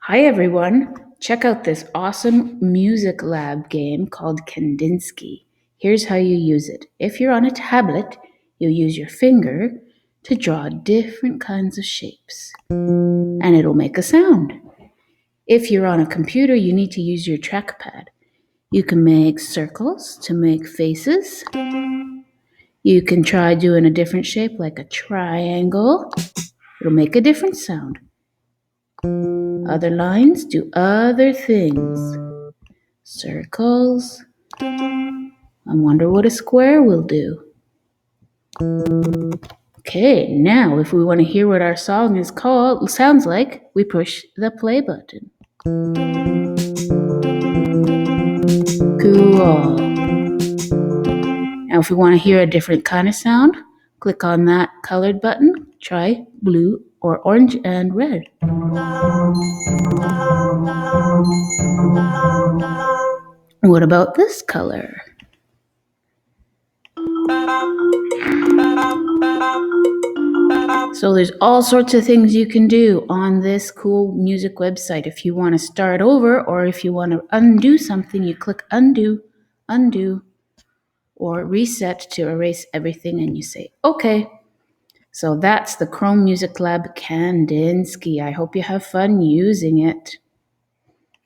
Hi everyone! Check out this awesome Music Lab game called Kandinsky. Here's how you use it. If you're on a tablet, you'll use your finger to draw different kinds of shapes, and it'll make a sound. If you're on a computer, you need to use your trackpad. You can make circles to make faces. You can try doing a different shape like a triangle. It'll make a different sound. Other lines do other things. Circles. I wonder what a square will do. Okay, now if we want to hear what our song sounds like, we push the play button. Cool. Now if we want to hear a different kind of sound, click on that colored button. Try blue or orange and red. What about this color? So there's all sorts of things you can do on this cool music website. If you want to start over or if you want to undo something, you click undo, or reset to erase everything and you say, okay. So that's the Chrome Music Lab Kandinsky. I hope you have fun using it.